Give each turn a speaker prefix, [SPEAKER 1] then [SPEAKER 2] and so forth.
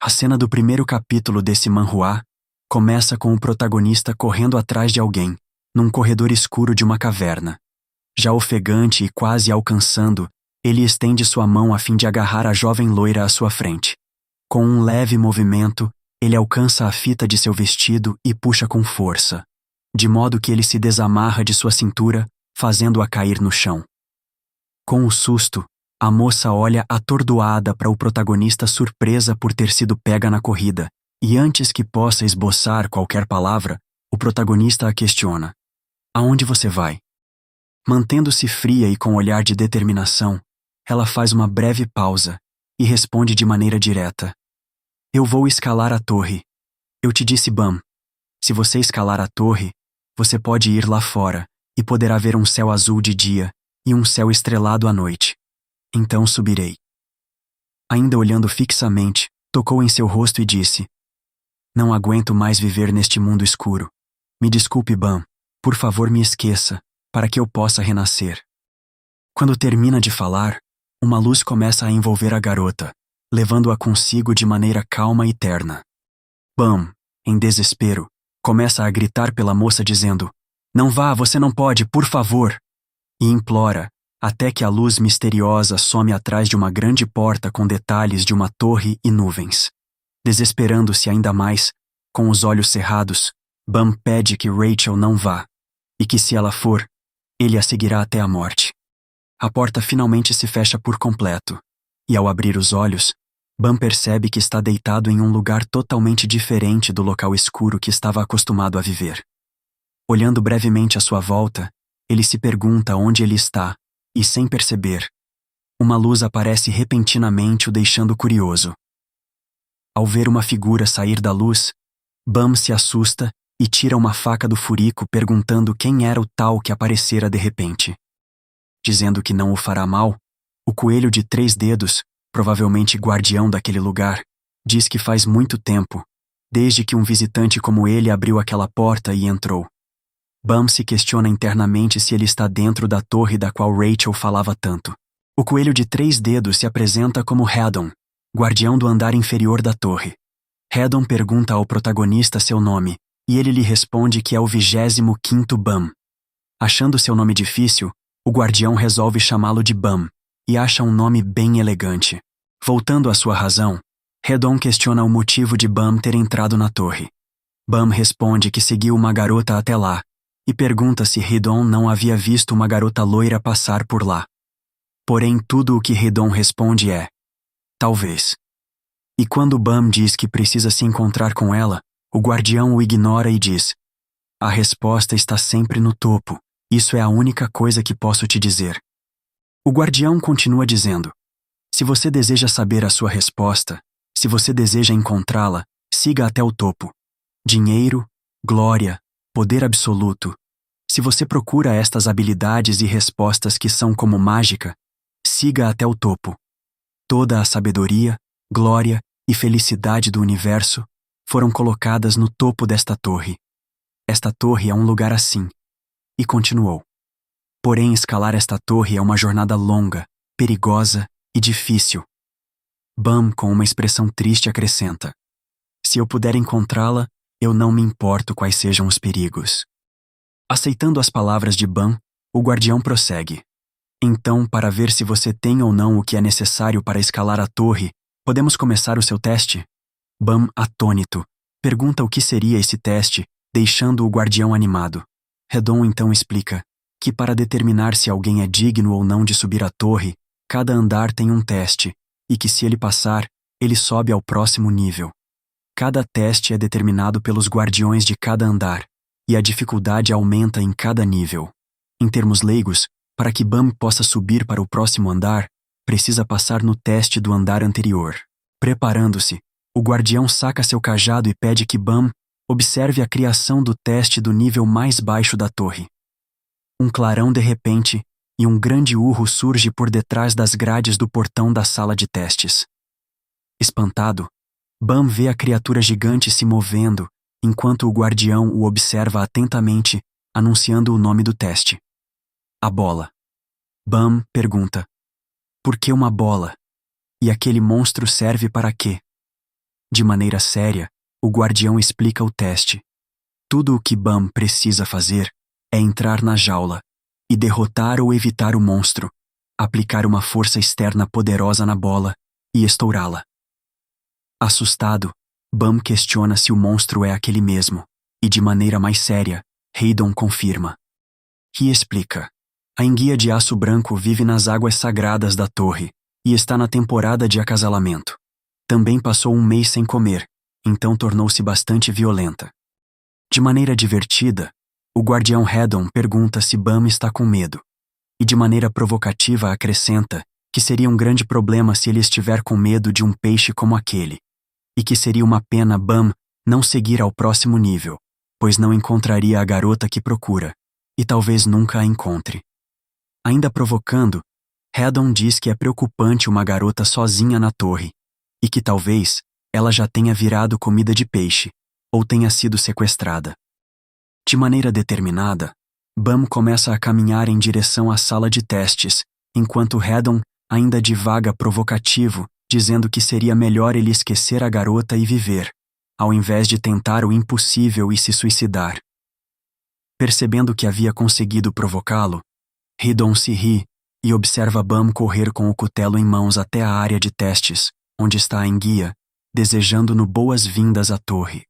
[SPEAKER 1] A cena do primeiro capítulo desse manhwa começa com o protagonista correndo atrás de alguém, num corredor escuro de uma caverna. Já ofegante e quase alcançando, ele estende sua mão a fim de agarrar a jovem loira à sua frente. Com um leve movimento, ele alcança a fita de seu vestido e puxa com força, de modo que ele se desamarra de sua cintura, fazendo-a cair no chão. Com o susto, a moça olha atordoada para o protagonista, surpresa por ter sido pega na corrida, e antes que possa esboçar qualquer palavra, o protagonista a questiona: "Aonde você vai?" Mantendo-se fria e com olhar de determinação, ela faz uma breve pausa e responde de maneira direta: "Eu vou escalar a torre. Eu te disse, Bam. Se você escalar a torre, você pode ir lá fora e poderá ver um céu azul de dia e um céu estrelado à noite. Então subirei." Ainda olhando fixamente, tocou em seu rosto e disse: "Não aguento mais viver neste mundo escuro. Me desculpe, Bam. Por favor, me esqueça, para que eu possa renascer." Quando termina de falar, uma luz começa a envolver a garota, levando-a consigo de maneira calma e terna. Bam, em desespero, começa a gritar pela moça dizendo: "Não vá, você não pode, por favor!" E implora, até que a luz misteriosa some atrás de uma grande porta com detalhes de uma torre e nuvens. Desesperando-se ainda mais, com os olhos cerrados, Bam pede que Rachel não vá, e que se ela for, ele a seguirá até a morte. A porta finalmente se fecha por completo, e ao abrir os olhos, Bam percebe que está deitado em um lugar totalmente diferente do local escuro que estava acostumado a viver. Olhando brevemente à sua volta, ele se pergunta onde ele está, e sem perceber, uma luz aparece repentinamente, o deixando curioso. Ao ver uma figura sair da luz, Bam se assusta e tira uma faca do furico, perguntando quem era o tal que aparecera de repente. Dizendo que não o fará mal, o coelho de 3 dedos, provavelmente guardião daquele lugar, diz que faz muito tempo, desde que um visitante como ele abriu aquela porta e entrou. Bam se questiona internamente se ele está dentro da torre da qual Rachel falava tanto. O coelho de 3 dedos se apresenta como Hedon, guardião do andar inferior da torre. Hedon pergunta ao protagonista seu nome, e ele lhe responde que é o 25º Bam. Achando seu nome difícil, o guardião resolve chamá-lo de Bam, e acha um nome bem elegante. Voltando à sua razão, Hedon questiona o motivo de Bam ter entrado na torre. Bam responde que seguiu uma garota até lá, e pergunta se Hedon não havia visto uma garota loira passar por lá. Porém, tudo o que Hedon responde é: "Talvez." E quando Bam diz que precisa se encontrar com ela, o guardião o ignora e diz: "A resposta está sempre no topo. Isso é a única coisa que posso te dizer." O guardião continua dizendo: "Se você deseja saber a sua resposta, se você deseja encontrá-la, siga até o topo. Dinheiro, glória, poder absoluto. Se você procura estas habilidades e respostas que são como mágica, siga até o topo. Toda a sabedoria, glória e felicidade do universo foram colocadas no topo desta torre. Esta torre é um lugar assim." E continuou: "Porém, escalar esta torre é uma jornada longa, perigosa e difícil." Bam, com uma expressão triste, acrescenta: "Se eu puder encontrá-la, eu não me importo quais sejam os perigos." Aceitando as palavras de Bam, o guardião prossegue: "Então, para ver se você tem ou não o que é necessário para escalar a torre, podemos começar o seu teste?" Bam, atônito, pergunta o que seria esse teste, deixando o guardião animado. Hedon então explica que para determinar se alguém é digno ou não de subir a torre, cada andar tem um teste, e que se ele passar, ele sobe ao próximo nível. Cada teste é determinado pelos guardiões de cada andar, e a dificuldade aumenta em cada nível. Em termos leigos, para que Bam possa subir para o próximo andar, precisa passar no teste do andar anterior. Preparando-se, o guardião saca seu cajado e pede que Bam observe a criação do teste do nível mais baixo da torre. Um clarão de repente, e um grande urro surge por detrás das grades do portão da sala de testes. Espantado, Bam vê a criatura gigante se movendo, enquanto o guardião o observa atentamente, anunciando o nome do teste: "A bola." Bam pergunta: "Por que uma bola? E aquele monstro serve para quê?" De maneira séria, o guardião explica o teste. Tudo o que Bam precisa fazer é entrar na jaula e derrotar ou evitar o monstro, aplicar uma força externa poderosa na bola e estourá-la. Assustado, Bam questiona se o monstro é aquele mesmo, e de maneira mais séria, Haydon confirma. He explica. A enguia de aço branco vive nas águas sagradas da torre e está na temporada de acasalamento. Também passou um mês sem comer, então tornou-se bastante violenta. De maneira divertida, o guardião Haydon pergunta se Bam está com medo, e de maneira provocativa acrescenta que seria um grande problema se ele estiver com medo de um peixe como aquele, e que seria uma pena Bam não seguir ao próximo nível, pois não encontraria a garota que procura, e talvez nunca a encontre. Ainda provocando, Haydon diz que é preocupante uma garota sozinha na torre, e que talvez ela já tenha virado comida de peixe, ou tenha sido sequestrada. De maneira determinada, Bam começa a caminhar em direção à sala de testes, enquanto Haydon ainda divaga provocativo, dizendo que seria melhor ele esquecer a garota e viver, ao invés de tentar o impossível e se suicidar. Percebendo que havia conseguido provocá-lo, Haydon se ri e observa Bam correr com o cutelo em mãos até a área de testes, onde está a enguia, desejando-no boas-vindas à torre.